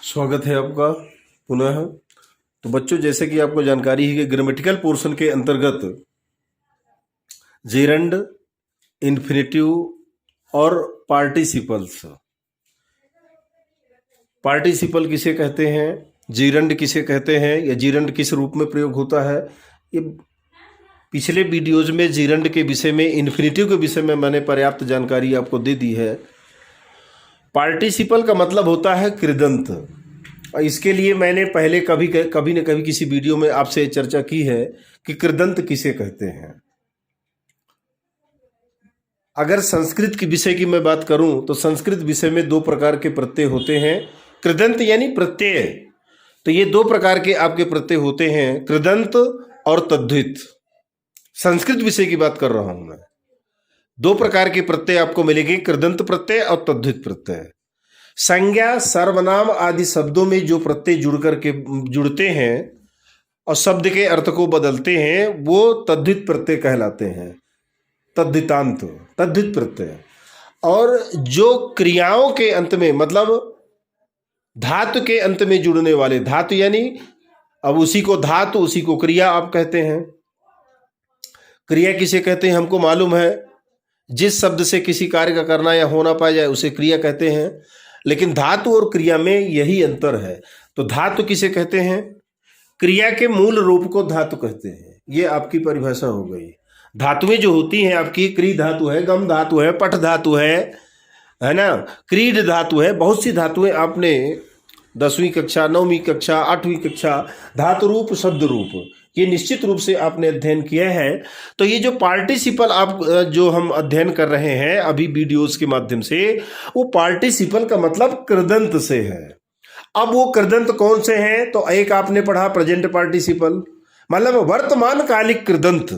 स्वागत है आपका पुनः। तो बच्चों, जैसे कि आपको जानकारी है कि ग्रामेटिकल पोर्शन के अंतर्गत जेरंड, इन्फिनेटिव और पार्टिसिपल्स। पार्टिसिपल किसे कहते हैं, जेरंड किसे कहते हैं, या जेरंड किस रूप में प्रयोग होता है, ये पिछले वीडियोज में जेरंड के विषय में, इन्फिनेटिव के विषय में मैंने पर्याप्त जानकारी आपको दे दी है। पार्टिसिपल का मतलब होता है कृदंत। और इसके लिए मैंने पहले कभी न कभी किसी वीडियो में आपसे चर्चा की है कि कृदंत किसे कहते हैं। अगर संस्कृत के विषय की मैं बात करूं तो संस्कृत विषय में दो प्रकार के प्रत्यय होते हैं। कृदंत यानी प्रत्यय, तो ये दो प्रकार के आपके प्रत्यय होते हैं, कृदंत और तद्धित। संस्कृत विषय की बात कर रहा हूं मैं। दो प्रकार के प्रत्यय आपको मिलेंगे, कृदंत प्रत्यय और तद्धित प्रत्यय। संज्ञा, सर्वनाम आदि शब्दों में जो प्रत्यय जुड़ते हैं और शब्द के अर्थ को बदलते हैं वो तद्धित प्रत्यय कहलाते हैं, तद्धितांत, तद्धित प्रत्यय। और जो क्रियाओं के अंत में, मतलब धातु के अंत में जुड़ने वाले, धातु यानी अब उसी को धातु, उसी को क्रिया आप कहते हैं। क्रिया किसे कहते हैं हमको मालूम है, जिस शब्द से किसी कार्य का करना या होना पाया जाए उसे क्रिया कहते हैं। लेकिन धातु और क्रिया में यही अंतर है। तो धातु किसे कहते हैं, क्रिया के मूल रूप को धातु कहते हैं। ये आपकी परिभाषा हो गई। धातुएं जो होती हैं आपकी, क्री धातु है, गम धातु है, पठ धातु है ना, क्रीड धातु है, बहुत सी धातुएं आपने 10वीं कक्षा, 9वीं कक्षा, 8वीं कक्षा, धातु रूप, शब्द रूप, ये निश्चित रूप से आपने अध्ययन किया है। तो ये जो पार्टिसिपल आप जो हम अध्ययन कर रहे हैं अभी वीडियोस के माध्यम से, वो पार्टिसिपल का मतलब कृदंत से है। अब वो कृदंत कौन से हैं, तो एक आपने पढ़ा प्रेजेंट पार्टिसिपल, मतलब वर्तमान कालिक कृदंत।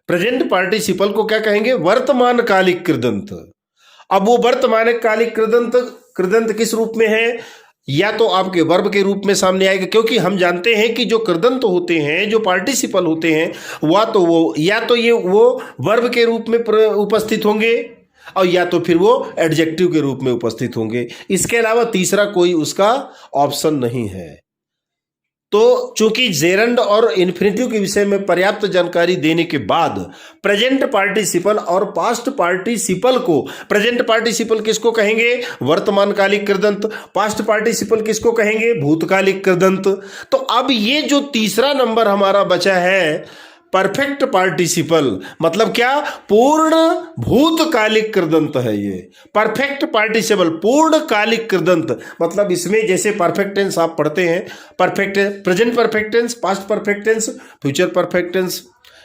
प्रेजेंट पार्टिसिपल को क्या कहेंगे, वर्तमान कालिक कृदंत। अब वो वर्तमान कालिक कृदंत किस रूप में है, या तो आपके वर्ब के रूप में सामने आएगा, क्योंकि हम जानते हैं कि जो कृदंत होते हैं, जो पार्टिसिपल होते हैं, या तो ये वो वर्ब के रूप में उपस्थित होंगे, और या तो फिर वो एडजेक्टिव के रूप में उपस्थित होंगे। इसके अलावा तीसरा कोई उसका ऑप्शन नहीं है। तो चूंकि जेरंड और इन्फिनेटिव के विषय में पर्याप्त जानकारी देने के बाद प्रेजेंट पार्टिसिपल और पास्ट पार्टिसिपल को, प्रेजेंट पार्टिसिपल किसको कहेंगे, वर्तमानकालिक कृदंत, पास्ट पार्टिसिपल किसको कहेंगे, भूतकालिक कृदंत। तो अब ये जो तीसरा नंबर हमारा बचा है, परफेक्ट पार्टिसिपल, मतलब क्या, पूर्ण भूतकालिक कृदंत है ये। परफेक्ट पार्टिसिपल, पूर्णकालिक कृदंत, मतलब इसमें जैसे परफेक्ट टेंस आप पढ़ते हैं, perfect, present perfect tense, past perfect tense, future perfect tense,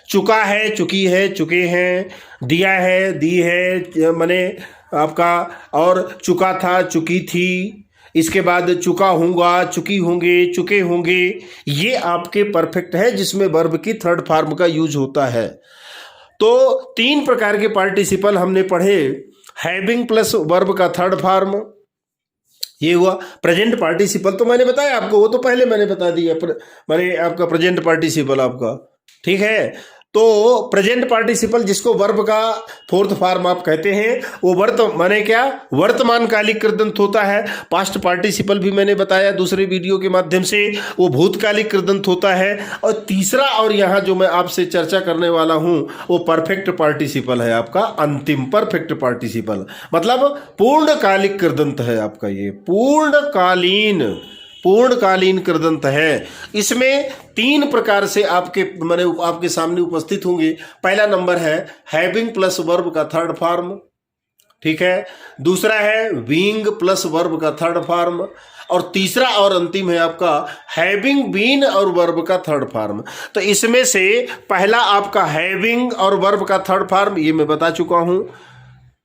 चुका है, चुकी है, चुके हैं, दिया है, दी है, माने आपका, और चुका था, चुकी थी, इसके बाद चुका हूँगा, चुकी होंगे, चुके होंगे, ये आपके परफेक्ट है जिसमें वर्ब की थर्ड फॉर्म का यूज होता है। तो तीन प्रकार के पार्टिसिपल हमने पढ़े, हैविंग प्लस वर्ब का थर्ड फॉर्म, ये हुआ प्रेजेंट पार्टिसिपल। तो मैंने बताया आपको, वो तो पहले मैंने बता दिया, मैंने आपका प्रेजेंट पार्टिसिपल आपका, ठीक है। तो प्रेजेंट पार्टिसिपल जिसको वर्ब का फोर्थ फॉर्म आप कहते हैं, वो माने क्या, वर्तमान कालिक कृदंत होता है। पास्ट पार्टिसिपल भी मैंने बताया दूसरे वीडियो के माध्यम से, वो भूतकालिक कृदंत होता है। और तीसरा, और यहाँ जो मैं आपसे चर्चा करने वाला हूँ, वो परफेक्ट पार्टिसिपल है आपका, अंतिम परफेक्ट पार्टिसिपल, मतलब पूर्णकालिक कृदंत है आपका, ये पूर्णकालीन कृदंत है। इसमें तीन प्रकार से आपके सामने उपस्थित होंगे। पहला नंबर है हैविंग प्लस वर्ब का थर्ड फॉर्म, ठीक है। दूसरा है बीइंग प्लस वर्ब का थर्ड फॉर्म, और तीसरा और अंतिम है आपका हैविंग बीन और वर्ब का थर्ड फॉर्म। तो इसमें से पहला आपका हैविंग और वर्ब का थर्ड फॉर्म, ये मैं बता चुका हूं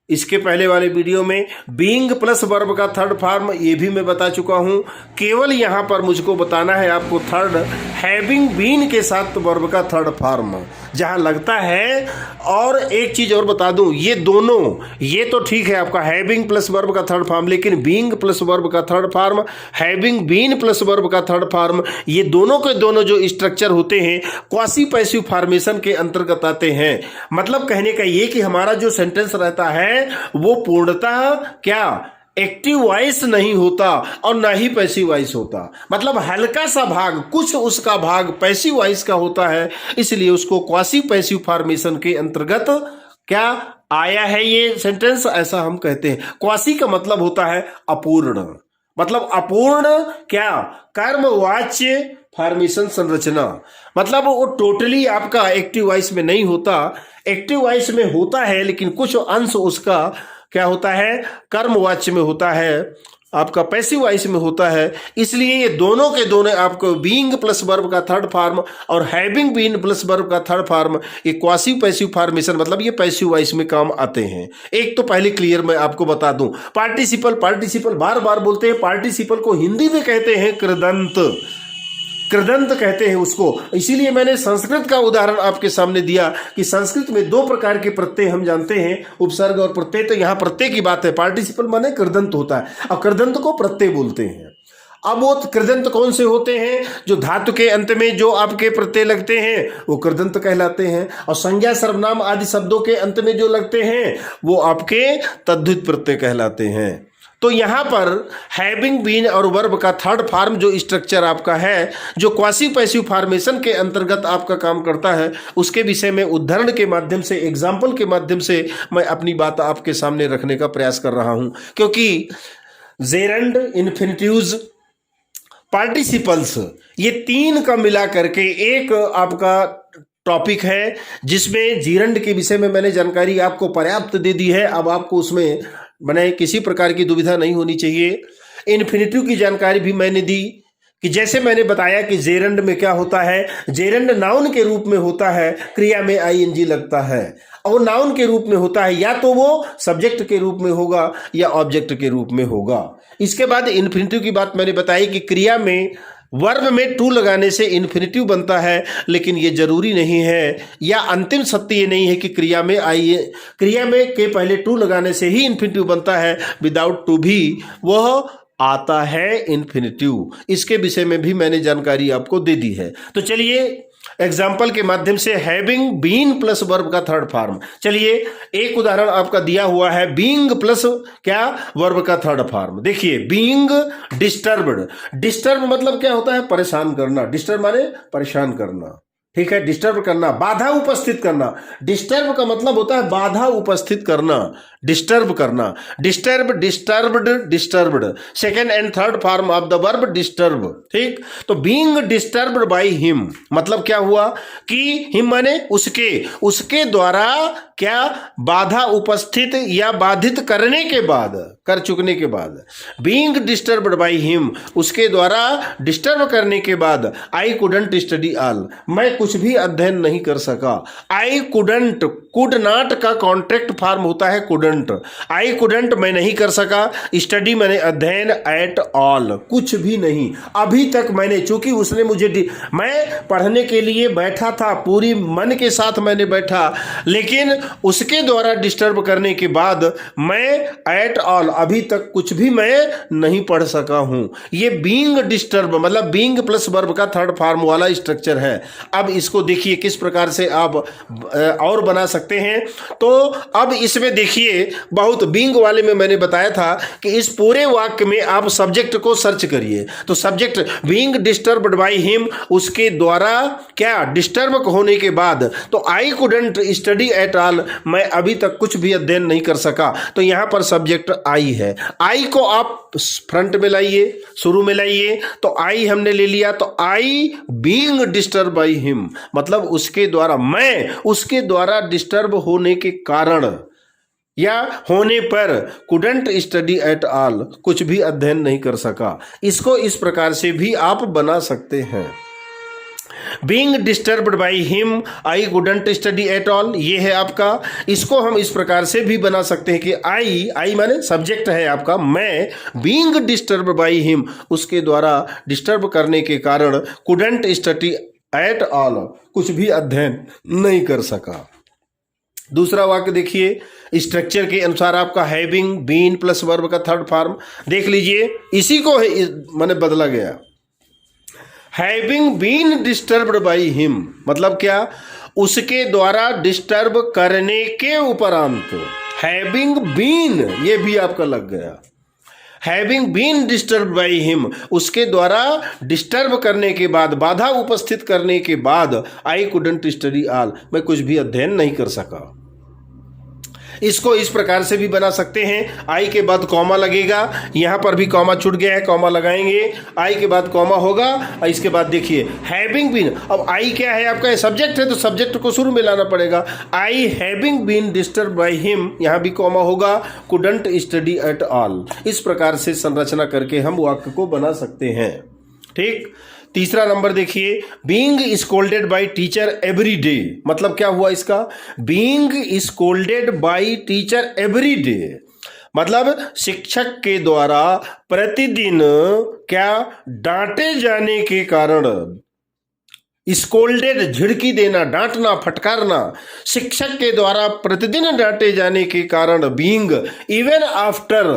इसके पहले वाले वीडियो में। बीइंग प्लस वर्ब का थर्ड फॉर्म, ये भी मैं बता चुका हूं। केवल यहां पर मुझको बताना है आपको थर्ड, हैविंग बीन के साथ वर्ब का थर्ड फॉर्म जहां लगता है। और एक चीज और बता दूं, ये दोनों, ये तो ठीक है आपका हैविंग प्लस वर्ब का थर्ड फॉर्म, लेकिन बीइंग प्लस वर्ब का third form, having been plus verb का थर्ड फॉर्म, ये दोनों के दोनों जो स्ट्रक्चर होते हैं क्वासी पैसिव फॉर्मेशन के अंतर्गत आते हैं। मतलब कहने का ये कि हमारा जो सेंटेंस रहता है वो पूर्णतः क्या, एक्टिव वॉइस नहीं होता और ना ही पैसिव वॉइस होता, मतलब हल्का सा भाग, कुछ उसका भाग पैसिव वॉइस का होता है, इसलिए उसको क्वासी पैसिव फॉर्मेशन के अंतर्गत क्या आया है ये सेंटेंस, ऐसा हम कहते हैं। क्वासी का मतलब होता है अपूर्ण, मतलब अपूर्ण क्या कर्मवाच्य फॉर्मेशन संरचना, मतलब वो टोटली आपका एक्टिव वॉइस में नहीं होता, एक्टिव वॉइस में होता है लेकिन कुछ अंश उसका क्या होता है कर्मवाच्य में होता है, आपका पैसिव वॉइस में होता है। इसलिए ये दोनों के दोनों आपको बीइंग प्लस वर्ब का थर्ड फॉर्म और हैविंग बीन प्लस वर्ब का थर्ड फॉर्म, ये क्वासिव पैसिव फॉर्मेशन मतलब ये पैसिव वॉइस में काम आते हैं। एक तो पहले क्लियर मैं आपको बता दूं, पार्टिसिपल, पार्टिसिपल बार बार बोलते हैं, पार्टिसिपल को हिंदी में कहते हैं कृदंत, कृदंत कहते हैं उसको। इसीलिए मैंने संस्कृत का उदाहरण आपके सामने दिया कि संस्कृत में दो प्रकार के प्रत्यय हम जानते हैं, उपसर्ग और प्रत्यय, तो यहां प्रत्यय की बात है, पार्टिसिपल माने कृदंत होता है और कृदंत को प्रत्यय बोलते हैं। अब वो कृदंत कौन से होते हैं, जो धातु के अंत में जो आपके प्रत्यय लगते हैं वो कृदंत कहलाते हैं, और संज्ञा सर्वनाम आदि शब्दों के अंत में जो लगते हैं वो आपके तद्धित प्रत्यय कहलाते हैं। तो यहां पर हैविंग बीन और वर्ब का थर्ड फॉर्म जो स्ट्रक्चर आपका है, जो क्वासी पैसिव फॉर्मेशन के अंतर्गत आपका काम करता है, उसके विषय में उदाहरण के माध्यम से, एग्जाम्पल के माध्यम से मैं अपनी बात आपके सामने रखने का प्रयास कर रहा हूं, क्योंकि जेरंड, इन्फिनिटिव्स, पार्टिसिपल्स, ये तीन का मिला करके एक आपका टॉपिक है, जिसमें जीरंड के विषय में मैंने जानकारी आपको पर्याप्त दे दी है। अब आपको उसमें मैंने किसी प्रकार की दुविधा नहीं होनी चाहिए। इन्फिनिटिव की जानकारी भी मैंने दी कि जैसे मैंने बताया कि जेरंड में क्या होता है, जेरंड नाउन के रूप में होता है, क्रिया में आईएनजी लगता है, और नाउन के रूप में होता है, या तो वो सब्जेक्ट के रूप में होगा या ऑब्जेक्ट के रूप में होगा। इसके बाद इन्फिनिटिव की बात मैंने बताई कि क्रिया में वर्ब में टू लगाने से इन्फिनिटिव बनता है, लेकिन ये जरूरी नहीं है, या अंतिम सत्य ये नहीं है कि क्रिया में के पहले टू लगाने से ही इन्फिनिटिव बनता है, विदाउट टू भी वह आता है इन्फिनिटिव। इसके विषय में भी मैंने जानकारी आपको दे दी है। तो चलिए एग्जाम्पल के माध्यम से हैविंग बीन प्लस वर्ब का थर्ड फॉर्म, चलिए एक उदाहरण आपका दिया हुआ है बीइंग प्लस क्या वर्ब का थर्ड फॉर्म। देखिए बीइंग डिस्टर्ब्ड, डिस्टर्ब मतलब क्या होता है परेशान करना, डिस्टर्ब माने परेशान करना, ठीक है, डिस्टर्ब करना, बाधा उपस्थित करना, डिस्टर्ब का मतलब होता है बाधा उपस्थित करना, डिस्टर्ब करना, disturb, disturbed, disturbed, second and third form of the verb disturb, ठीक। तो बीइंग डिस्टर्ब्ड बाय हिम मतलब क्या हुआ कि हिम माने उसके द्वारा क्या बाधा उपस्थित या बाधित करने के बाद, कर चुकने के बाद, बीइंग डिस्टर्ब्ड बाय हिम उसके द्वारा डिस्टर्ब करने के बाद, आई कुडंट स्टडी ऑल मैं कुछ भी अध्ययन नहीं कर सका। आई कुडंट, कुड नॉट का कॉन्ट्रैक्ट फॉर्म होता है कुडंट, आई कुडंट मैं नहीं कर सका, स्टडी मैंने अध्ययन, एट ऑल कुछ भी नहीं, अभी तक मैंने, चूंकि उसने मुझे, मैं पढ़ने के लिए बैठा था, पूरी मन के साथ मैंने बैठा, लेकिन उसके द्वारा डिस्टर्ब करने के बाद मैं एट ऑल अभी तक कुछ भी मैं नहीं पढ़ सका हूं। ये बीइंग डिस्टर्ब मतलब बीइंग प्लस वर्ब का थर्ड फॉर्म वाला स्ट्रक्चर है। अब इसको देखिए किस प्रकार से आप और बना सकते हैं। तो अब इसमें देखिए बहुत बीइंग वाले में मैंने बताया था कि इस पूरे वाक्य में आप सब्जेक्ट को सर्च करिए, तो subject being disturbed by him उसके द्वारा क्या डिस्टर्ब होने के बाद, तो आई कुडंट स्टडी एट ऑल मैं अभी तक कुछ भी अध्ययन नहीं कर सका, तो यहां पर सब्जेक्ट आई है। आई को आप फ्रंट में लाइए, शुरू में लाइए, तो आई हमने ले लिया, तो I being disturb by him मतलब उसके द्वारा, मैं उसके द्वारा डिस्टर्ब होने के कारण या होने पर, कुडंट स्टडी एट ऑल कुछ भी अध्ययन नहीं कर सका। इसको इस प्रकार से भी आप बना सकते हैं, being disturbed by him I couldn't study at all, ये है आपका। इसको हम इस प्रकार से भी बना सकते हैं कि आई माने सब्जेक्ट है आपका, मैं बीइंग डिस्टर्ब्ड बाय हिम उसके द्वारा डिस्टर्ब करने के कारण, कुडंट स्टडी एट ऑल कुछ भी अध्ययन नहीं कर सका। दूसरा वाक्य देखिए, स्ट्रक्चर के अनुसार आपका हैविंग बीन प्लस वर्ब का थर्ड फॉर्म देख लीजिए, इसी को मैंने बदला गया। Having been disturbed by him मतलब क्या, उसके द्वारा डिस्टर्ब करने के उपरांत, हैविंग बीन ये भी आपका लग गया, having been disturb by him, उसके द्वारा डिस्टर्ब करने के बाद, बाधा उपस्थित करने के बाद, आई कुडंट स्टडी ऑल, मैं कुछ भी अध्ययन नहीं कर सका। इसको इस प्रकार से भी बना सकते हैं, आई के बाद कॉमा लगेगा, यहां पर भी कॉमा छूट गया है, कॉमा लगाएंगे, आई के बाद कॉमा होगा, और इसके बाद देखिए हैविंग बीन, अब आई क्या है आपका, सब्जेक्ट है तो सब्जेक्ट को शुरू में लाना पड़ेगा, I having been disturb by him, यहां भी कॉमा होगा, कुडंट स्टडी एट ऑल। इस प्रकार से संरचना करके हम वाक्य को बना सकते हैं। ठीक, तीसरा नंबर देखिए, being scolded by teacher every day, मतलब क्या हुआ इसका, being scolded by teacher every day, मतलब शिक्षक के द्वारा प्रतिदिन क्या डांटे जाने के कारण, स्कोल्डेड झिड़की देना, डांटना, फटकारना, शिक्षक के द्वारा प्रतिदिन डांटे जाने के कारण, बीइंग इवन आफ्टर,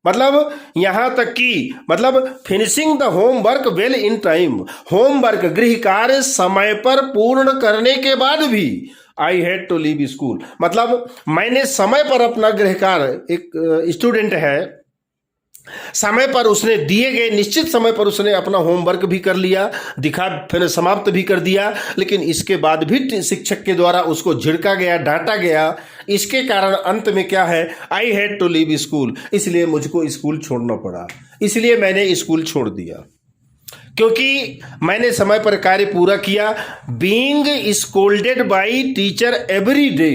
मतलब यहां तक कि, मतलब finishing the homework well in time, homework गृह कार्य समय पर पूर्ण करने के बाद भी, I had to leave school, मतलब मैंने समय पर अपना गृह कार्य, एक स्टूडेंट है, समय पर उसने दिए गए निश्चित समय पर उसने अपना होमवर्क भी कर लिया, दिखा, फिर समाप्त भी कर दिया, लेकिन इसके बाद भी शिक्षक के द्वारा उसको झिड़का गया, डांटा गया, इसके कारण अंत में क्या है, I had to leave school, इसलिए मुझको स्कूल छोड़ना पड़ा, इसलिए मैंने स्कूल छोड़ दिया, क्योंकि मैंने समय पर कार्य पूरा किया। Being scolded by teacher every day,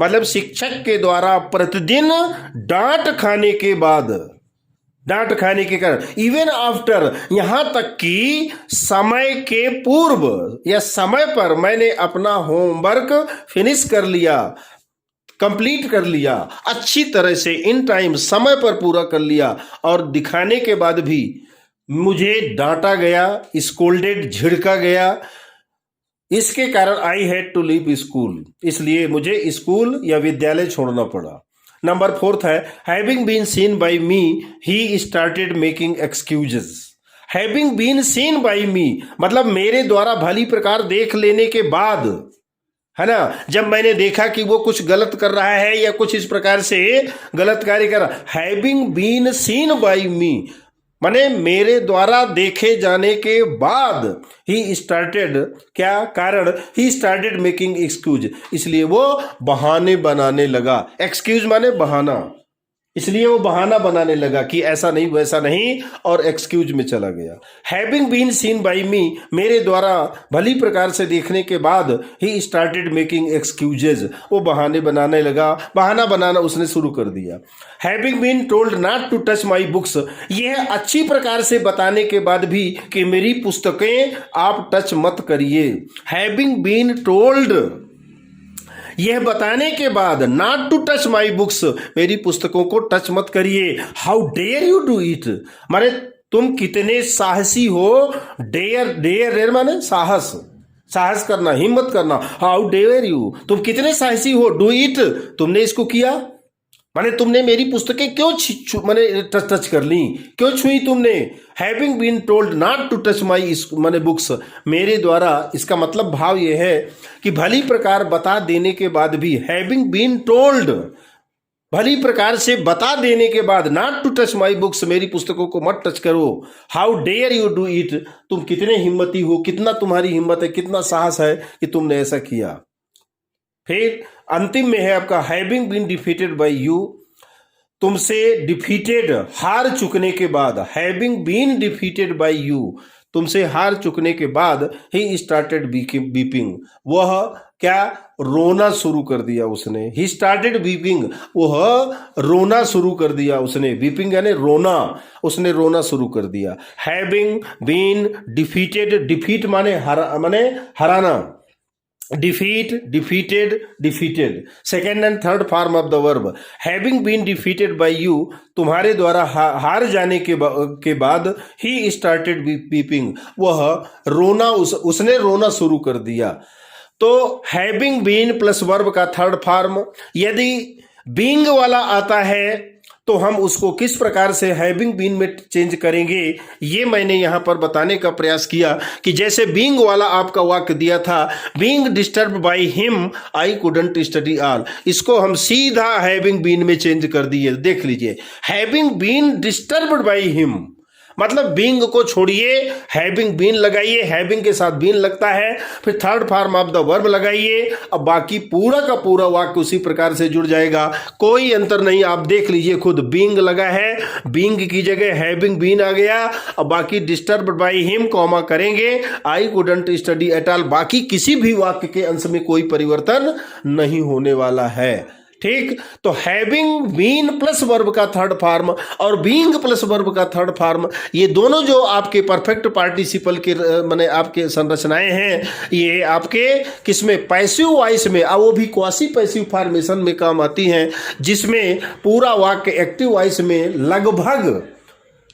मतलब शिक्षक के द्वारा प्रतिदिन डांट खाने के बाद, डांट खाने के कारण, इवन आफ्टर, यहां तक कि समय के पूर्व या समय पर मैंने अपना होमवर्क फिनिश कर लिया, कंप्लीट कर लिया अच्छी तरह से, इन टाइम, समय पर पूरा कर लिया, और दिखाने के बाद भी मुझे डांटा गया, स्कोल्डेड, झिड़का गया, इसके कारण I had to leave school, इसलिए मुझे स्कूल या विद्यालय छोड़ना पड़ा। नंबर 4 है, having been seen by me he started making excuses, having been seen by me, मतलब मेरे द्वारा भली प्रकार देख लेने के बाद, है ना, जब मैंने देखा कि वो कुछ गलत कर रहा है या कुछ इस प्रकार से गलत कार्य कर रहा, हैविंग बीन सीन बाई मी, माने मेरे द्वारा देखे जाने के बाद, ही स्टार्टेड, क्या कारण, ही स्टार्टेड मेकिंग एक्सक्यूज, इसलिए वो बहाने बनाने लगा, एक्सक्यूज माने बहाना, इसलिए वो बहाना बनाने लगा कि ऐसा नहीं वैसा नहीं, और एक्सक्यूज में चला गया। हैविंग बीन सीन बाई मी, मेरे द्वारा भली प्रकार से देखने के बाद, ही स्टार्टेड मेकिंग एक्सक्यूजेज, वो बहाने बनाने लगा, बहाना बनाना उसने शुरू कर दिया। Having been told not to touch my books, यह अच्छी प्रकार से बताने के बाद भी कि मेरी पुस्तकें आप टच मत करिए, हैविंग बीन टोल्ड, यह बताने के बाद, not to touch my books, मेरी पुस्तकों को टच मत करिए, how dare you do it, माने तुम कितने साहसी हो, डेयर, डेयर माने साहस, साहस करना, हिम्मत करना, हाउ डेयर यू, तुम कितने साहसी हो, डू इट, तुमने इसको किया, माने तुमने मेरी पुस्तकें क्यों माने टच कर ली, क्यों छुई तुमने, having been told not to touch my माने बुक्स, मेरे द्वारा, इसका मतलब भाव यह है कि भली प्रकार बता देने के बाद भी, हैविंग बीन टोल्ड, भली प्रकार से बता देने के बाद, not to touch my books, मेरी पुस्तकों को मत टच करो, how dare you do it, तुम कितने हिम्मती हो, कितना तुम्हारी हिम्मत है, कितना साहस है कि तुमने ऐसा किया। फिर अंतिम में है आपका, having been defeated by you, तुमसे डिफीटेड, हार चुकने के बाद, having been defeated by you, तुमसे हार चुकने के बाद, ही स्टार्टेड वीपिंग, वह क्या, रोना शुरू कर दिया उसने, ही स्टार्टेड वीपिंग, वह रोना शुरू कर दिया उसने, वीपिंग यानी रोना, उसने रोना शुरू कर दिया। हैविंग बीन डिफीटेड, डिफीट माने हराना, defeat, defeated, defeated, second and third form of the verb. Having been defeated by you, तुम्हारे द्वारा हार जाने के बाद, ही स्टार्टेड वीपिंग, वह रोना, उसने रोना शुरू कर दिया। तो हैविंग बीन प्लस वर्ब का थर्ड फॉर्म, यदि बीइंग वाला आता है तो हम उसको किस प्रकार से हैविंग बीन में चेंज करेंगे, ये मैंने यहाँ पर बताने का प्रयास किया कि जैसे बीइंग वाला आपका वाक्य दिया था, being disturb by him I couldn't study all, इसको हम सीधा हैविंग बीन में चेंज कर दिए। देख लीजिए, having been disturbed by him, मतलब बीइंग को छोड़िए, हैविंग बीन लगाइए, हैविंग के साथ बीन लगता है, फिर third form of the verb लगाइए, अब बाकी पूरा का पूरा वाक्य उसी प्रकार से जुड़ जाएगा, कोई अंतर नहीं। आप देख लीजिए खुद, बीइंग लगा है, बीइंग की जगह हैविंग बीन आ गया, अब बाकी डिस्टर्ब्ड बाय हिम कॉमा करेंगे, आई कुडंट स्टडी एट ऑल, बाकी किसी भी वाक्य के अंश में कोई परिवर्तन नहीं होने वाला है। ठीक, तो हैविंग बीन प्लस वर्ब का थर्ड फॉर्म और बीइंग प्लस वर्ब का थर्ड फॉर्म, ये दोनों जो आपके परफेक्ट पार्टिसिपल के माने आपके संरचनाएं हैं, ये आपके किसमें, पैसिव वॉइस में, और वो भी क्वासी पैसिव फॉर्मेशन में काम आती हैं, जिसमें पूरा वाक्य एक्टिव वॉइस में लगभग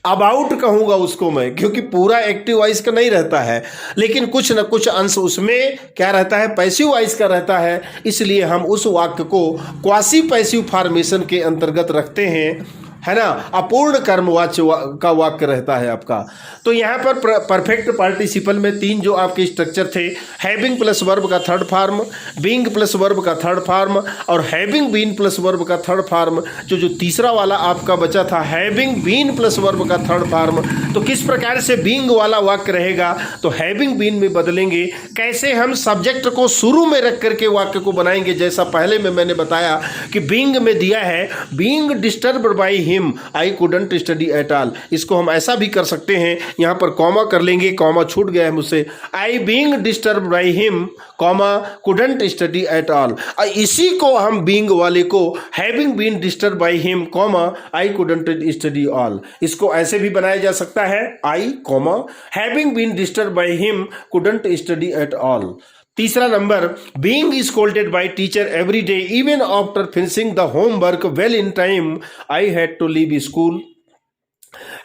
अबाउट कहूंगा उसको मैं, क्योंकि पूरा एक्टिव वॉइस का नहीं रहता है, लेकिन कुछ न कुछ अंश उसमें क्या रहता है, पैसिव वॉइस का रहता है, इसलिए हम उस वाक्य को क्वासी पैसिव फॉर्मेशन के अंतर्गत रखते हैं, है ना, अपूर्ण कर्मवाच्य का वाक्य रहता है आपका। तो यहाँ पर परफेक्ट पार्टिसिपल में तीन जो आपके स्ट्रक्चर थे, हैविंग प्लस वर्ब का third form, being plus verb का थर्ड फॉर्म और हैविंग बीन प्लस वर्ब का थर्ड फॉर्म, जो तीसरा वाला आपका बचा था हैविंग बीन प्लस वर्ब का थर्ड फॉर्म। तो किस प्रकार से बीइंग वाला वाक्य रहेगा, तो हैविंग बीन में बदलेंगे। कैसे हम सब्जेक्ट को शुरू में रख करके वाक्य को बनाएंगे, जैसा पहले में मैंने बताया कि बीइंग में दिया है, being disturbed by him I couldn't study at all, इसको हम ऐसा भी कर सकते हैं, यहाँ पर कॉमा कर लेंगे, कॉमा छूट गया है मुझसे, I being disturbed by him comma couldn't study at all, इसी को हम बीइंग वाले को having been disturbed by him comma I couldn't study all, इसको ऐसे भी बनाया जा सकता है, I comma having been disturbed by him couldn't study at all. तीसरा नंबर, being scolded by teacher every day even after finishing the homework well in time I had to leave school,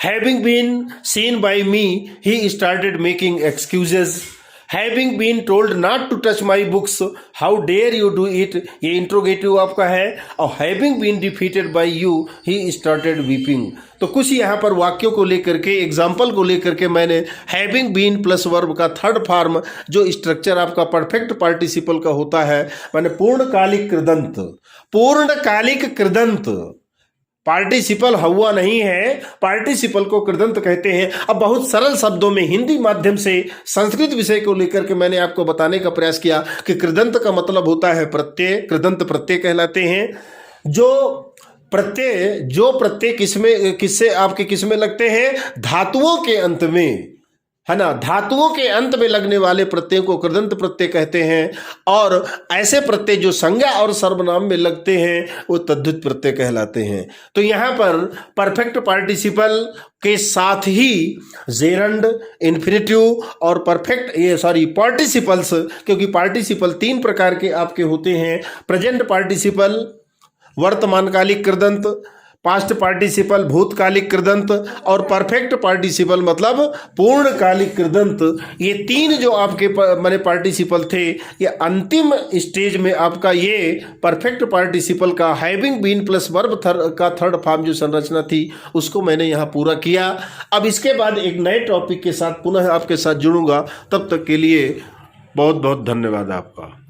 having been seen by me he started making excuses, having been told not to touch my books how dare you do it, ये interrogative आपका है, और having been defeated by you he started weeping. तो कुछ यहाँ पर वाक्यों को लेकर के, एग्जाम्पल को लेकर के मैंने हैविंग बीन प्लस वर्ब का थर्ड फॉर्म जो स्ट्रक्चर आपका परफेक्ट पार्टिसिपल का होता है, मैंने पूर्णकालिक कृदंत, पूर्णकालिक कृदंत, पार्टिसिपल हुआ नहीं है, पार्टिसिपल को कृदंत कहते हैं। अब बहुत सरल शब्दों में हिंदी माध्यम से संस्कृत विषय को लेकर के मैंने आपको बताने का प्रयास किया कि कृदंत का मतलब होता है प्रत्यय, कृदंत प्रत्यय कहलाते हैं। जो प्रत्यय किससे आपके किसमें लगते हैं, धातुओं के अंत में, है ना, धातुओं के अंत में लगने वाले प्रत्यय को कृदंत प्रत्यय कहते हैं, और ऐसे प्रत्यय जो संज्ञा और सर्वनाम में लगते हैं वो तद्धित प्रत्यय कहलाते हैं। तो यहाँ पर परफेक्ट पार्टिसिपल के साथ ही जेरंड, इन्फिनिटिव और पार्टिसिपल्स, क्योंकि पार्टिसिपल तीन प्रकार के आपके होते हैं, प्रेजेंट पार्टिसिपल वर्तमानकालिक कृदंत, पास्ट पार्टिसिपल भूतकालिक कृदंत, और परफेक्ट पार्टिसिपल मतलब पूर्णकालिक कृदंत। ये तीन जो आपके माने पार्टिसिपल थे, ये अंतिम स्टेज में आपका ये परफेक्ट पार्टिसिपल का हैविंग बीन प्लस वर्ब का थर्ड फॉर्म जो संरचना थी उसको मैंने यहाँ पूरा किया। अब इसके बाद एक नए टॉपिक के साथ पुनः आपके साथ जुड़ूंगा, तब तक के लिए बहुत बहुत धन्यवाद आपका।